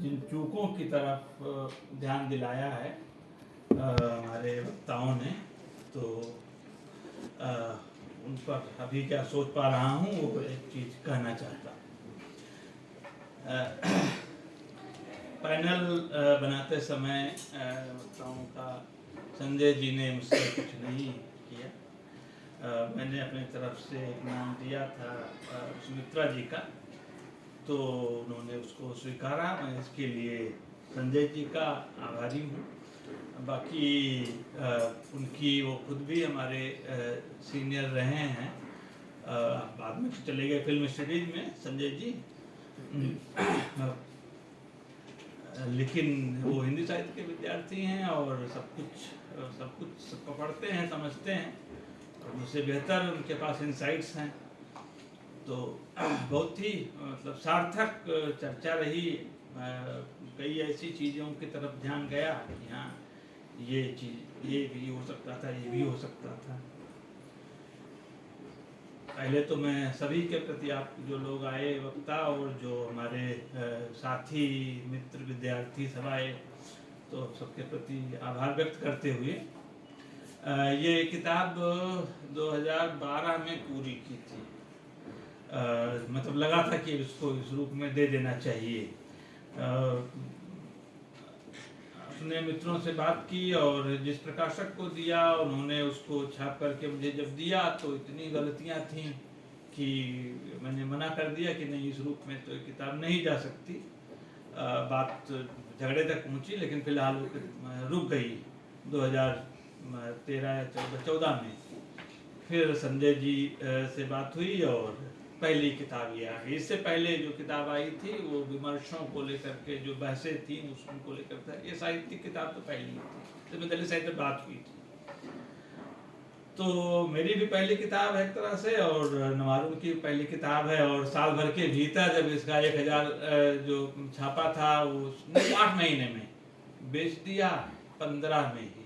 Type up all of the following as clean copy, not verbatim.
जिन चूकों की तरफ ध्यान दिलाया है हमारे वक्ताओं ने, तो उन पर अभी क्या सोच पा रहा हूँ वो एक चीज़ कहना चाहता हूँ। पैनल बनाते समय वक्ताओं का संजय जी ने मुझसे कुछ नहीं किया। मैंने अपनी तरफ से एक नाम दिया था सुमित्रा जी का, तो उन्होंने उसको स्वीकारा। मैं इसके लिए संजय जी का आभारी हूँ। बाकी उनकी वो खुद भी हमारे सीनियर रहे हैं, बाद में चले गए फिल्म स्टडीज में संजय जी, लेकिन वो हिंदी साहित्य के विद्यार्थी हैं और सब कुछ पढ़ते हैं, समझते हैं और मुझसे बेहतर उनके पास इंसाइट्स हैं। तो बहुत ही मतलब सार्थक चर्चा रही। कई ऐसी चीज़ों की तरफ ध्यान गया कि हाँ ये चीज़ ये भी हो सकता था, ये भी हो सकता था। पहले तो मैं सभी के प्रति, आप जो लोग आए वक्ता और जो हमारे साथी मित्र विद्यार्थी सब आए, तो सबके प्रति आभार व्यक्त करते हुए ये किताब 2012 में पूरी की थी। मतलब लगा था कि इसको इस रूप में दे देना चाहिए। अपने मित्रों से बात की और जिस प्रकाशक को दिया उन्होंने उसको छाप करके मुझे जब दिया तो इतनी गलतियां थीं कि मैंने मना कर दिया कि नहीं, इस रूप में तो किताब नहीं जा सकती। बात झगड़े तक पहुंची, लेकिन फिलहाल रुक गई। 2013 या 14 में फिर संजय जी से बात हुई और पहली किताब ये आ गई। इससे पहले जो किताब आई थी वो विमर्शों को लेकर के जो बहसें थी उसको लेकर था। ये साहित्यिक किताब तो पहली थी, जिसमें दलित साहित्य बात हुई थी। तो मेरी भी पहली किताब है एक तरह से, और नवारुण की पहली किताब है। और साल भर के भीतर जब इसका 1000 जो छापा था वो 8 महीने में बेच दिया, 15 में ही,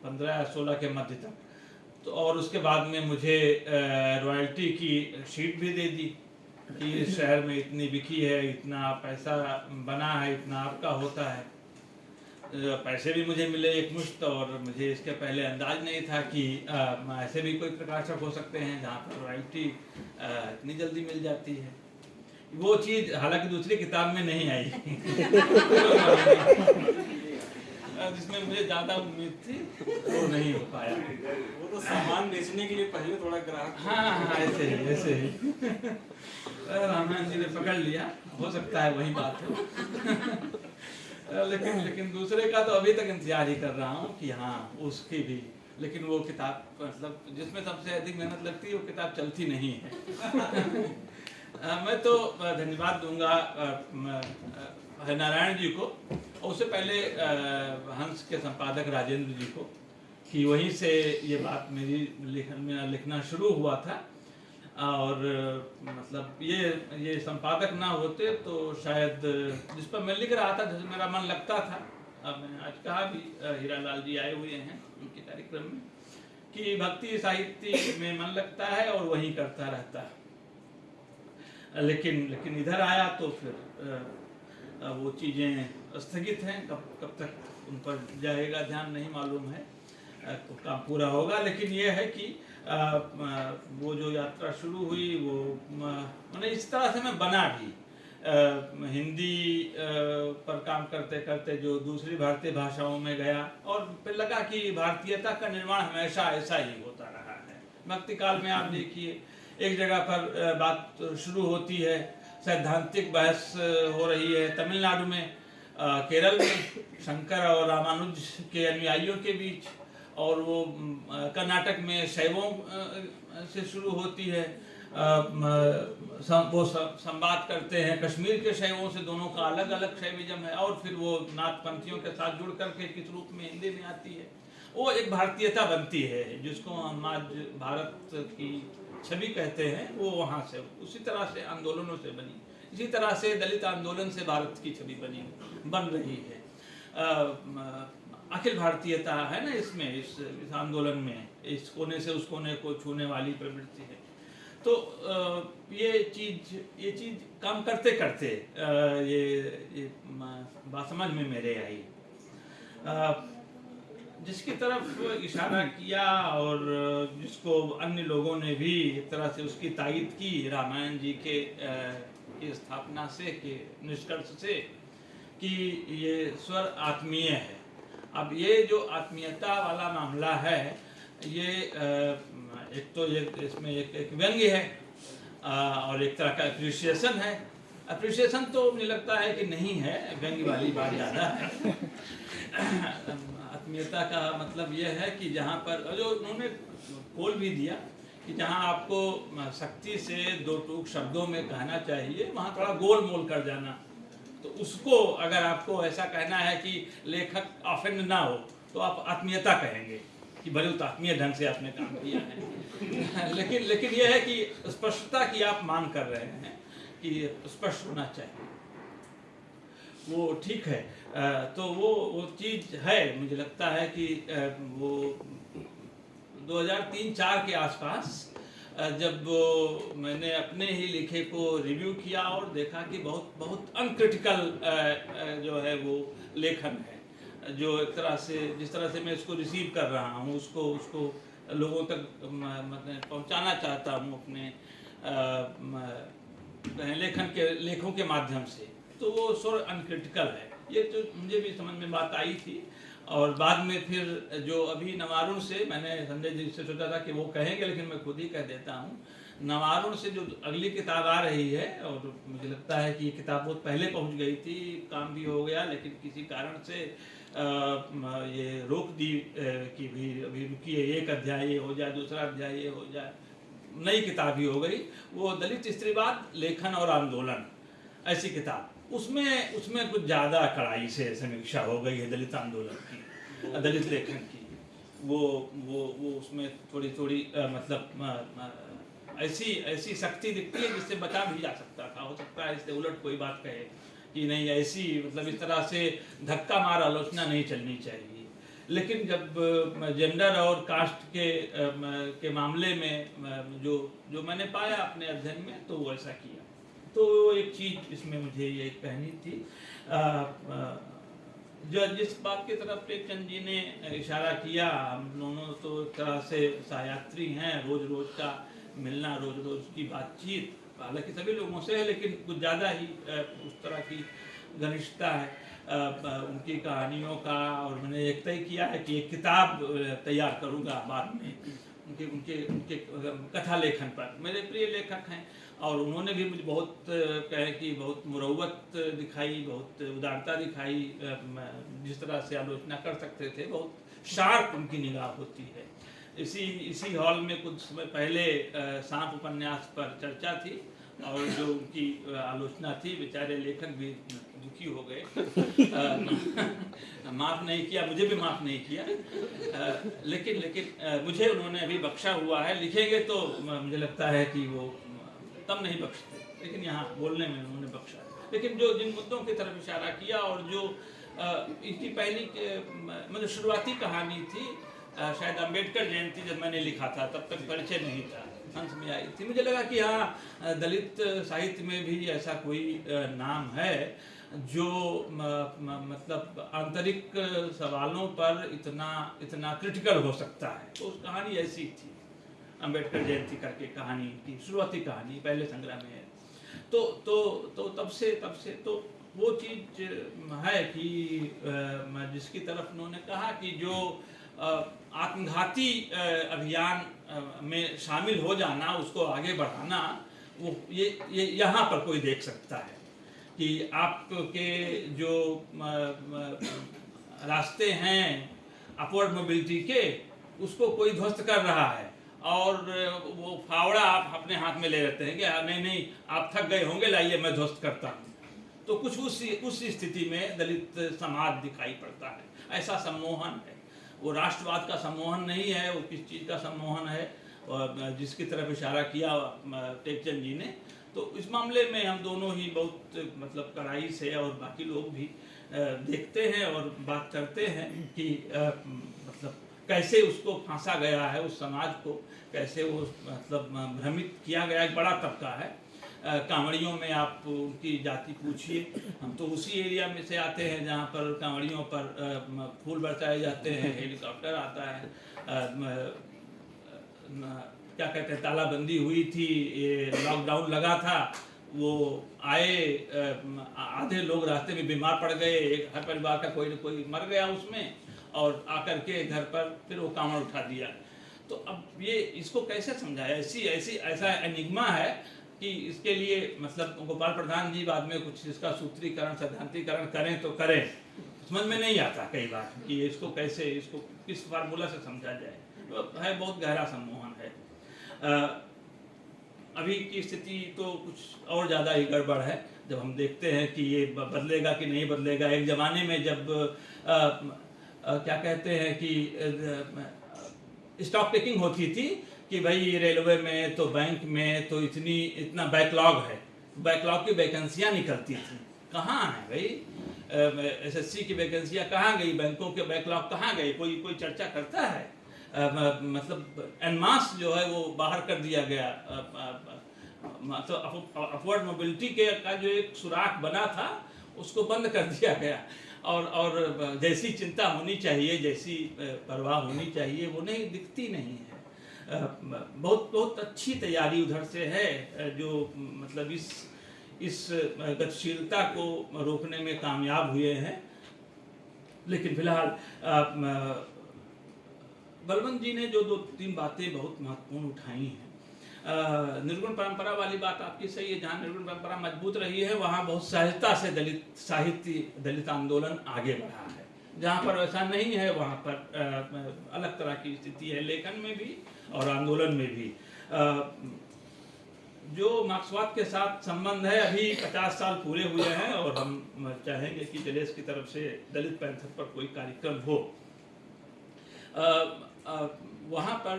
15 या 16 के मध्य तक। तो और उसके बाद में मुझे रॉयल्टी की शीट भी दे दी कि इस शहर में इतनी बिकी है, इतना पैसा बना है, इतना आपका होता है। पैसे भी मुझे मिले एक मुश्त, और मुझे इसके पहले अंदाज नहीं था कि ऐसे भी कोई प्रकाशक हो सकते हैं जहाँ पर रॉयल्टी इतनी जल्दी मिल जाती है। वो चीज़ हालांकि दूसरी किताब में नहीं आई जिसमें मुझे ज़्यादा उम्मीद थी, वो नहीं हो पाया। वो तो सामान बेचने के लिए पहले थोड़ा ग्राहक, हाँ ऐसे ही रामायण जी ने पकड़ लिया, हो सकता है वही बात हो। लेकिन दूसरे का तो अभी तक इंतजार ही कर रहा हूँ कि हाँ उसकी भी, लेकिन वो किताब मतलब जिसमें सबसे अधिक मेहनत लगती है वो किताब चलती नहीं है। मैं तो धन्यवाद दूंगा नारायण जी को, और उससे पहले हंस के संपादक राजेंद्र जी को, कि वहीं से ये बात मेरी लिखना शुरू हुआ था। और मतलब ये संपादक ना होते तो शायद जिस पर मैं लिख रहा था, जैसे मेरा मन लगता था, अब मैंने आज कहा भी, हीरालाल जी आए हुए हैं उनके कार्यक्रम में, कि भक्ति साहित्य में मन लगता है और वही करता रहता है। लेकिन इधर आया तो फिर वो चीज़ें स्थगित हैं। कब तक उन पर जाएगा ध्यान नहीं मालूम है, तो काम पूरा होगा। लेकिन ये है कि वो जो यात्रा शुरू हुई वो मैंने इस तरह से मैं बना भी, हिंदी पर काम करते करते जो दूसरी भारतीय भाषाओं में गया, और फिर लगा कि भारतीयता का निर्माण हमेशा ऐसा ही होता रहा है। भक्ति काल में आप देखिए, एक जगह पर बात शुरू होती है, सैद्धांतिक बहस हो रही है तमिलनाडु में, केरल में शंकर और रामानुज के अनुयायियों के बीच, और वो कर्नाटक में शैवों से शुरू होती है। वो संवाद करते हैं कश्मीर के शैवों से, दोनों का अलग अलग शैविज्म है, और फिर वो नाथपंथियों के साथ जुड़ करके किस रूप में हिंदी में आती है। वो एक भारतीयता बनती है, जिसको हम आज भारत की छवि कहते हैं, वो वहाँ से उसी तरह से आंदोलनों से बनी। इसी तरह से दलित आंदोलन से भारत की छवि बन रही है। अखिल भारतीयता है ना इसमें, इस आंदोलन में, इस कोने से उस कोने को छूने वाली प्रवृत्ति है। तो ये चीज़ काम करते करते ये बात समझ में मेरे आई, जिसकी तरफ इशारा किया और जिसको अन्य लोगों ने भी एक तरह से उसकी तायद की रामायण जी के की स्थापना से, के निष्कर्ष से, कि ये स्वर आत्मीय है। अब ये जो आत्मीयता वाला मामला है, ये एक तो ये इसमें एक व्यंग्य है और एक तरह का अप्रिशिएशन है। अप्रिशिएशन तो मुझे लगता है कि नहीं है, व्यंग्य वाली बात ज़्यादा है। आत्मीयता का मतलब यह है कि जहाँ पर जो उन्होंने खोल भी दिया कि जहाँ आपको सख्ती से दो टूक शब्दों में कहना चाहिए, वहाँ थोड़ा गोल मोल कर जाना। तो उसको अगर आपको ऐसा कहना है कि लेखक ऑफेंड ना हो, तो आप आत्मीयता कहेंगे कि भले तो आत्मीय ढंग से आपने काम किया है। लेकिन यह है कि स्पष्टता की आप मांग कर रहे हैं कि स्पष्ट होना चाहिए, वो ठीक है। तो वो चीज़ है, मुझे लगता है कि वो 2003-04 के आसपास जब मैंने अपने ही लिखे को रिव्यू किया और देखा कि बहुत अनक्रिटिकल जो है वो लेखन है, जो एक तरह से जिस तरह से मैं इसको रिसीव कर रहा हूँ उसको लोगों तक मतलब पहुँचाना चाहता हूँ अपने लेखों के माध्यम से, तो वो स्वर अनक्रिटिकल है। ये तो मुझे भी समझ में बात आई थी। और बाद में फिर जो अभी नवारुण से, मैंने संजय जी से सोचा था कि वो कहेंगे, लेकिन मैं खुद ही कह देता हूँ, नवारुण से जो अगली किताब आ रही है, और मुझे लगता है कि ये किताब बहुत पहले पहुँच गई थी, काम भी हो गया, लेकिन किसी कारण से ये रोक दी कि भी अभी रुकिए, एक अध्याय ये हो जाए, दूसरा अध्याय ये हो जाए, नई किताब ही हो गई। वो दलित स्त्रीवाद, लेखन और आंदोलन, ऐसी किताब, उसमें कुछ ज़्यादा कड़ाई से समीक्षा हो गई है दलित आंदोलन की, दलित लेखन की। वो उसमें थोड़ी मतलब ऐसी सख्ती दिखती है जिससे बचा भी जा सकता था। हो सकता है इससे उलट कोई बात कहे कि नहीं, ऐसी मतलब इस तरह से धक्का मार आलोचना नहीं चलनी चाहिए। लेकिन जब जेंडर और कास्ट के मामले में जो मैंने पाया अपने अध्ययन में, तो वो ऐसा किया। तो एक चीज़ इसमें मुझे ये कहनी थी, जो जिस बात की तरफ टेकचंद जी ने इशारा किया, हम दोनों तो एक तरह से सहयात्री हैं, रोज़ का मिलना, रोज़ की बातचीत, हालांकि सभी लोगों से है, लेकिन कुछ ज़्यादा ही उस तरह की घनिष्ठता है उनकी कहानियों का। और मैंने एक तय किया है कि एक किताब तैयार करूँगा बाद में उनके कथा लेखन पर। मेरे प्रिय लेखक हैं और उन्होंने भी मुझे बहुत कहे कि बहुत मुरव्वत दिखाई, बहुत उदारता दिखाई, जिस तरह से आलोचना कर सकते थे, बहुत शार्प उनकी निगाह होती है। इसी हॉल में कुछ समय पहले सांप उपन्यास पर चर्चा थी और जो उनकी आलोचना थी, बेचारे लेखक भी दुखी हो गए, माफ़ नहीं किया, मुझे भी माफ़ नहीं किया, लेकिन मुझे उन्होंने अभी बख्शा हुआ है। लिखेंगे तो मुझे लगता है कि वो तब नहीं बख्शते, लेकिन यहाँ बोलने में उन्होंने बख्शा। लेकिन जो जिन मुद्दों की तरफ इशारा किया और जो इनकी पहली मतलब शुरुआती कहानी थी, शायद अम्बेडकर जयंती जब मैंने लिखा था, तब तक परिचय नहीं था, हंस में आई थी। मुझे लगा कि हाँ, दलित साहित्य में भी ऐसा कोई नाम है जो मतलब आंतरिक सवालों पर इतना क्रिटिकल हो सकता है। तो उस कहानी ऐसी थी, अम्बेडकर जयंती करके कहानी की शुरुआती कहानी पहले संग्रह में है। तो तब से तो वो चीज़ है कि जिसकी तरफ उन्होंने कहा कि जो आत्मघाती अभियान में शामिल हो जाना, उसको आगे बढ़ाना, वो ये यहाँ पर कोई देख सकता है कि आपके जो रास्ते हैं अपवर्ड मोबिलिटी के, उसको कोई ध्वस्त कर रहा है और वो फावड़ा आप अपने हाथ में ले लेते हैं कि नहीं आप थक गए होंगे, लाइए मैं ध्वस्त करता हूँ। तो कुछ उस स्थिति में दलित समाज दिखाई पड़ता है। ऐसा सम्मोहन है, वो राष्ट्रवाद का सम्मोहन नहीं है, वो किस चीज़ का सम्मोहन है, और जिसकी तरफ इशारा किया टेकचंद जी ने। तो इस मामले में हम दोनों ही बहुत मतलब कड़ाई से, और बाकी लोग भी देखते हैं और बात करते हैं कि मतलब कैसे उसको फांसा गया है, उस समाज को कैसे वो मतलब भ्रमित किया गया। एक बड़ा तबका है कांवड़ियों में, आप उनकी जाति पूछिए, हम तो उसी एरिया में से आते हैं जहाँ पर कांवड़ियों पर फूल बरसाए जाते हैं, हेलीकॉप्टर आता है, क्या कहते हैं, तालाबंदी हुई थी, ये लॉकडाउन लगा था, वो आए, आधे लोग रास्ते में बीमार पड़ गए, एक हर परिवार का कोई न कोई मर गया उसमें, और आकर के घर पर फिर वो कांवड़ उठा दिया। तो अब ये इसको कैसे समझाया, ऐसा एनिग्मा है कि इसके लिए मतलब गोपाल प्रधान जी बाद में कुछ इसका सूत्रीकरण सैद्धांतिकरण करें तो करें, समझ में नहीं आता कई बार कि इसको कैसे, इसको किस फार्मूला से समझा जाए। तो है, बहुत गहरा सम्मोहन है। अभी की स्थिति तो कुछ और ज़्यादा ही गड़बड़ है, जब हम देखते हैं कि ये बदलेगा कि नहीं बदलेगा। एक ज़माने में जब क्या कहते हैं कि स्टॉक टेकिंग होती थी कि भाई रेलवे में तो बैंक में तो इतना बैकलॉग है, बैकलॉग की वैकेंसियाँ निकलती थी, कहाँ है भाई, एसएससी की वैकेंसियाँ कहाँ गई, बैंकों के बैकलॉग कहाँ गए, कोई चर्चा करता है? मतलब एनमास जो है वो बाहर कर दिया गया, मतलब अपवर्ड मोबिलिटी के का जो एक सुराख बना था उसको बंद कर दिया गया, और जैसी चिंता होनी चाहिए, जैसी परवाह होनी चाहिए, वो नहीं दिखती नहीं है। बहुत अच्छी तैयारी उधर से है, जो मतलब इस गतिशीलता को रोकने में कामयाब हुए हैं। लेकिन फिलहाल बलवंत जी ने जो 2-3 बातें बहुत महत्वपूर्ण उठाई हैं, निर्गुण परंपरा वाली बात आपकी सही है, जहाँ निर्गुण परंपरा मजबूत रही है वहाँ बहुत सहजता से दलित साहित्य, दलित आंदोलन आगे बढ़ा है। जहाँ पर वैसा नहीं है वहाँ पर अलग तरह की स्थिति है, लेखन में भी और आंदोलन में भी। जो मार्क्सवाद के साथ संबंध है, अभी 50 साल पूरे हुए हैं, और हम चाहेंगे कि जलेस की तरफ से दलित पैंथर पर कोई कार्यक्रम हो। वहाँ पर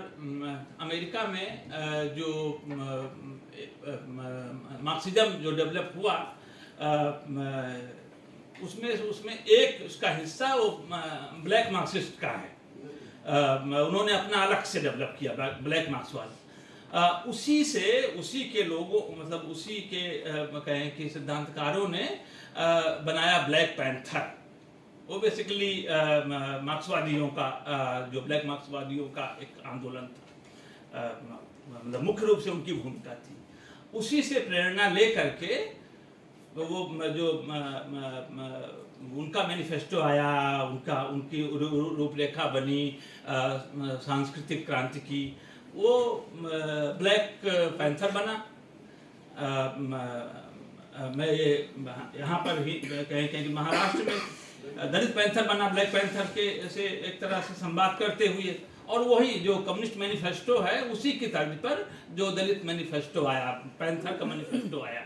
अमेरिका में जो मार्क्सिज्म जो डेवलप हुआ, उसमें एक उसका हिस्सा वो ब्लैक मार्क्सिस्ट का है। उन्होंने अपना अलग से डेवलप किया ब्लैक मार्क्सवाद। उसी के लोगों, मतलब उसी के कहें कि सिद्धांतकारों ने बनाया ब्लैक पैंथर। वो बेसिकली मार्क्सवादियों का जो ब्लैक मार्क्सवादियों का एक आंदोलन था, मतलब मुख्य रूप से उनकी भूमिका थी। उसी से प्रेरणा ले करके वो जो उनका मैनिफेस्टो आया, उनकी रूपरेखा बनी सांस्कृतिक क्रांति की, वो ब्लैक पैंथर बना। मैं ये यहाँ पर भी कहें कि महाराष्ट्र में दलित पैंथर बना ब्लैक पैंथर के से एक तरह से संवाद करते हुए, और वही जो कम्युनिस्ट मैनिफेस्टो है उसी की तर्ज पर जो दलित मैनिफेस्टो आया, पैंथर का मैनिफेस्टो आया।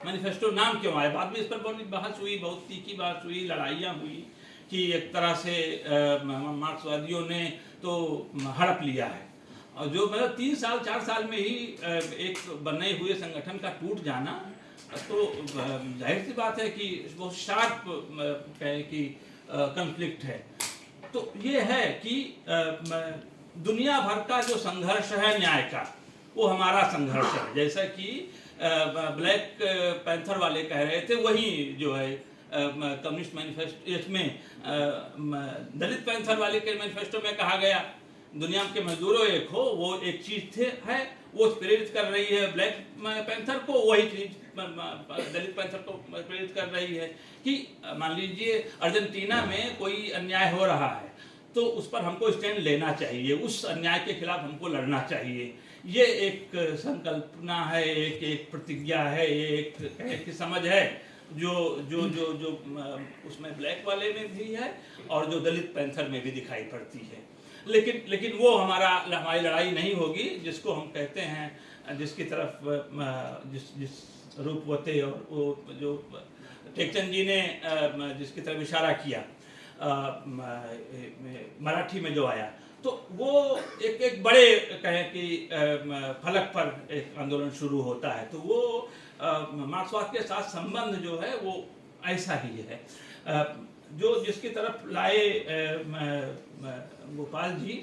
मैनिफेस्टो नाम क्यों आया, बाद में इस पर बहुत बहस हुई, बहुत तीखी बात हुई, लड़ाइयाँ हुई कि एक तरह से मार्क्सवादियों ने तो हड़प लिया है, और जो मतलब 3 साल 4 साल में ही एक बने हुए संगठन का टूट जाना, तो जाहिर सी बात है कि बहुत शार्प कहें कि कॉन्फ्लिक्ट है। तो ये है कि दुनिया भर का जो संघर्ष है न्याय का, वो हमारा संघर्ष है। जैसा कि ब्लैक पैंथर वाले कह रहे थे, वही जो है कम्युनिस्ट मैनिफेस्टो, इसमें दलित पैंथर वाले के मैनिफेस्टो में कहा गया, दुनिया के मजदूरों एक हो, वो एक चीज है, वो प्रेरित कर रही है ब्लैक पैंथर को, वही चीज दलित पैंथर को प्रेरित कर रही है कि मान लीजिए अर्जेंटीना में कोई अन्याय हो रहा है, तो उस पर हमको स्टैंड लेना चाहिए, उस अन्याय के खिलाफ हमको लड़ना चाहिए। ये एक संकल्पना है, एक प्रतिज्ञा है, एक समझ है जो जो जो जो उसमें ब्लैक वाले में भी है और जो दलित पैंथर में भी दिखाई पड़ती है। लेकिन वो हमारी लड़ाई नहीं होगी, जिसको हम कहते हैं, जिसकी तरफ जिस रूपवते और वो जो टेकचंद जी ने जिसकी तरफ इशारा किया मराठी में जो आया, तो वो एक बड़े कहें कि फलक पर एक आंदोलन शुरू होता है। तो वो मार्क्सवाद के साथ संबंध जो है वो ऐसा ही है। जो जिसकी तरफ लाए गोपाल जी,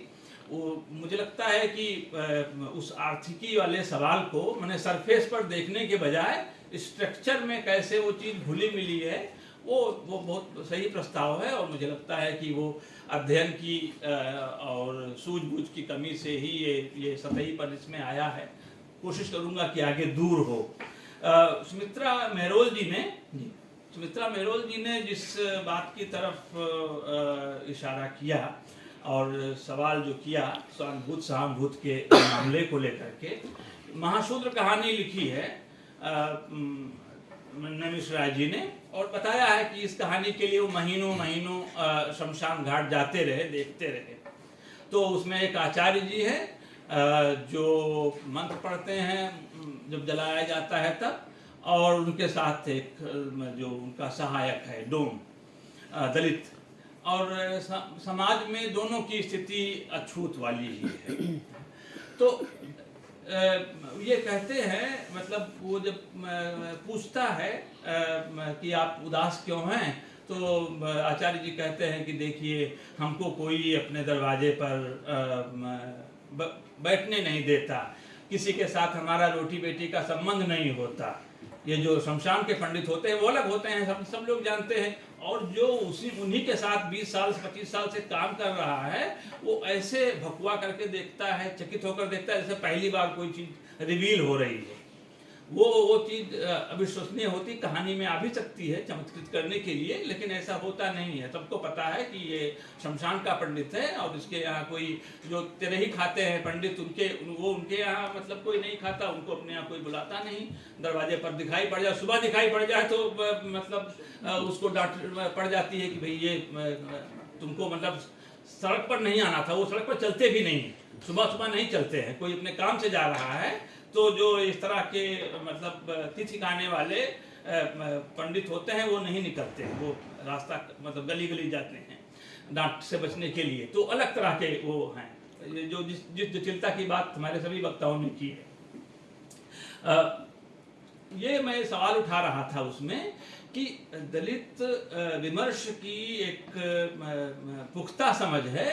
वो मुझे लगता है कि उस आर्थिकी वाले सवाल को मैंने सरफेस पर देखने के बजाय स्ट्रक्चर में कैसे वो चीज़ घुली मिली है, वो बहुत सही प्रस्ताव है। और मुझे लगता है कि वो अध्ययन की और सूझबूझ की कमी से ही ये सतही पर इसमें आया है। कोशिश करूँगा कि आगे दूर हो। सुमित्रा मेहरोल जी ने जिस बात की तरफ इशारा किया और सवाल जो किया स्वानुभूत सहानुभूत के मामले को लेकर के, महाशूद्र कहानी लिखी है नमिष राय जी ने, और बताया है कि इस कहानी के लिए वो महीनों शमशान घाट जाते रहे, देखते रहे। तो उसमें एक आचार्य जी है जो मंत्र पढ़ते हैं जब जलाया जाता है तब, और उनके साथ एक जो उनका सहायक है डोम दलित, और समाज में दोनों की स्थिति अछूत वाली ही है। तो ये कहते हैं, मतलब वो जब पूछता है कि आप उदास क्यों हैं, तो आचार्य जी कहते हैं कि देखिए, हमको कोई अपने दरवाजे पर बैठने नहीं देता, किसी के साथ हमारा रोटी बेटी का संबंध नहीं होता। ये जो शमशान के पंडित होते हैं वो अलग होते हैं, सब लोग जानते हैं, और जो उन्हीं के साथ 20 साल से 25 साल से काम कर रहा है, वो ऐसे भकुआ करके देखता है, चकित होकर देखता है जैसे पहली बार कोई चीज़ रिवील हो रही है। वो चीज़ अविश्वसनीय होती, कहानी में आ भी सकती है चमत्कृत करने के लिए, लेकिन ऐसा होता नहीं है। सबको पता है कि ये शमशान का पंडित है, और इसके यहाँ कोई जो तेरे ही खाते हैं पंडित, उनके यहाँ मतलब कोई नहीं खाता, उनको अपने यहाँ कोई बुलाता नहीं। दरवाजे पर दिखाई पड़ जाए, सुबह दिखाई पड़ जाए तो मतलब उसको डांट पड़ जाती है कि भाई ये तुमको मतलब सड़क पर नहीं आना था। वो सड़क पर चलते भी नहीं, सुबह नहीं चलते हैं, कोई अपने काम से जा रहा है तो जो इस तरह के मतलब तिथि खाने वाले पंडित होते हैं वो नहीं निकलते हैं, वो रास्ता मतलब गली जाते हैं डांट से बचने के लिए। तो अलग तरह के वो हैं, जो जिस जटिलता की बात हमारे सभी वक्ताओं ने की है। ये मैं सवाल उठा रहा था उसमें कि दलित विमर्श की एक पुख्ता समझ है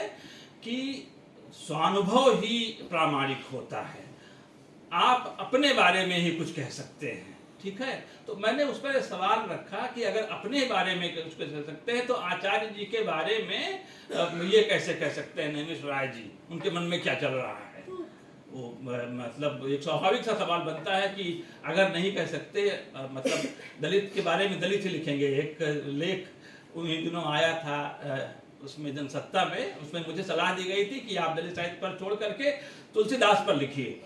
कि स्वानुभव ही प्रामाणिक होता है, आप अपने बारे में ही कुछ कह सकते हैं, ठीक है। तो मैंने उस पर सवाल रखा कि अगर अपने बारे में कुछ कह सकते हैं तो आचार्य जी के बारे में ये कैसे कह सकते हैं नमिष राय जी, उनके मन में क्या चल रहा है। वो मतलब एक स्वाभाविक सा सवाल बनता है कि अगर नहीं कह सकते, मतलब दलित के बारे में दलित ही लिखेंगे। एक लेख उन्हीं दिनों आया था उसमें जनसत्ता में, उसमें मुझे सलाह दी गई थी कि आप दलित साहित्य पर छोड़ करके तुलसीदास पर लिखिए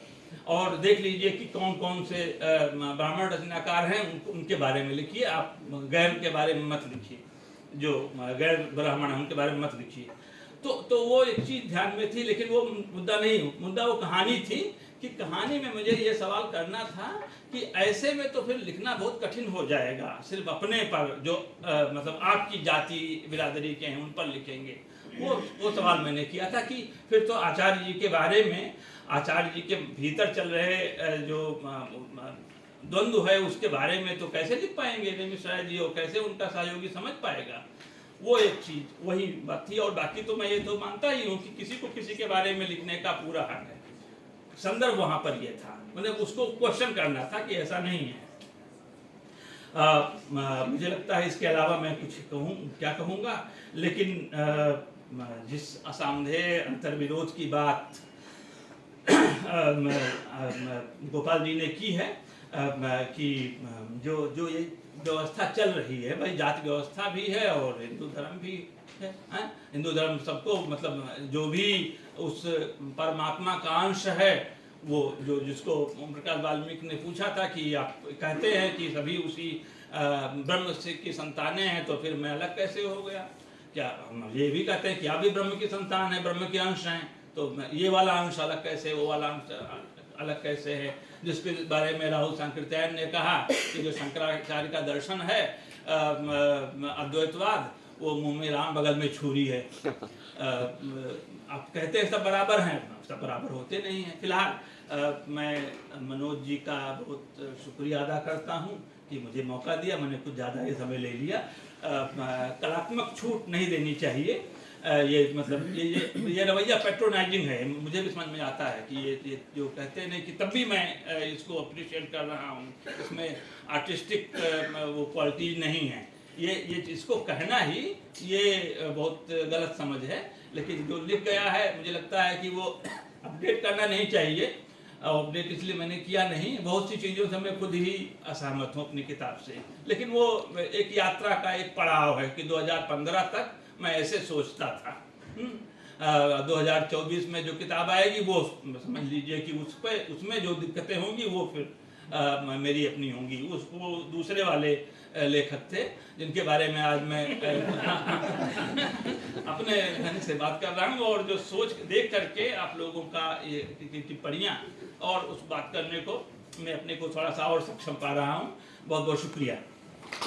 और देख लीजिए कि कौन कौन से ब्राह्मण रचनाकार हैं, उनके बारे में लिखिए, आप गैर के बारे में मत लिखिए, जो गैर ब्राह्मण हैं उनके बारे में मत लिखिए। तो वो एक चीज़ ध्यान में थी, लेकिन वो मुद्दा वो कहानी थी कि कहानी में मुझे ये सवाल करना था कि ऐसे में तो फिर लिखना बहुत कठिन हो जाएगा, सिर्फ अपने पर जो मतलब आपकी जाति बिरादरी के हैं उन पर लिखेंगे। वो सवाल मैंने किया था कि फिर तो आचार्य जी के बारे में, आचार्य जी के भीतर चल रहे जो द्वंद्व है उसके बारे में तो कैसे लिख पाएंगे नमिष राय जी, और कैसे उनका सहयोगी समझ पाएगा। वो एक चीज़ वही बात थी। और बाकी तो मैं ये तो मानता ही हूँ कि किसी को किसी के बारे में लिखने का पूरा हक है। संदर्भ वहाँ पर ये था, मतलब उसको क्वेश्चन करना था कि ऐसा नहीं है। मुझे लगता है इसके अलावा मैं कुछ क्या कहूँगा, लेकिन जिस असंदेह अंतर्विरोध की बात गोपाल जी ने की है कि जो ये व्यवस्था चल रही है, भाई जाति व्यवस्था भी है और हिंदू धर्म भी है। हिंदू धर्म सबको मतलब जो भी उस परमात्मा का अंश है, वो जो जिसको ओम प्रकाश वाल्मीकि ने पूछा था कि आप कहते हैं कि सभी उसी ब्रह्म से की संतानें हैं, तो फिर मैं अलग कैसे हो गया? क्या हम ये भी कहते हैं कि आप भी ब्रह्म की संतान है, ब्रह्म के अंश हैं, तो ये वाला अंश अलग कैसे, वो वाला अंश अलग कैसे है? जिसके बारे में राहुल सांकृत्यायन ने कहा कि जो शंकराचार्य का दर्शन है अद्वैतवाद, वो मुंह में राम बगल में छुरी है। आप कहते हैं सब बराबर हैं, सब बराबर होते नहीं हैं। फिलहाल मैं मनोज जी का बहुत शुक्रिया अदा करता हूँ कि मुझे मौका दिया, मैंने कुछ ज़्यादा ही समय ले लिया। कलात्मक छूट नहीं देनी चाहिए। ये मतलब ये रवैया पेट्रोनाइजिंग है, मुझे भी समझ में आता है कि ये जो कहते हैं कि तब भी मैं इसको अप्रिशिएट कर रहा हूँ, इसमें आर्टिस्टिक वो क्वालिटी नहीं है। ये इसको कहना ही ये बहुत गलत समझ है। लेकिन जो लिख गया है मुझे लगता है कि वो अपडेट करना नहीं चाहिए। अपडेट इसलिए मैंने किया नहीं, बहुत सी चीज़ों से मैं खुद ही असहमत हूँ अपनी किताब से। लेकिन वो एक यात्रा का एक पड़ाव है कि 2015 तक मैं ऐसे सोचता था। 2024 में जो किताब आएगी वो समझ लीजिए कि उसमें जो दिक्कतें होंगी वो फिर मेरी अपनी होंगी। वो दूसरे वाले लेखक थे जिनके बारे में आज मैं अपने ढंग से बात कर रहा हूँ, और जो सोच देख करके आप लोगों का ये टिप्पणियाँ और उस बात करने को मैं अपने को थोड़ा सा और सक्षम पा रहा हूँ। बहुत बहुत शुक्रिया।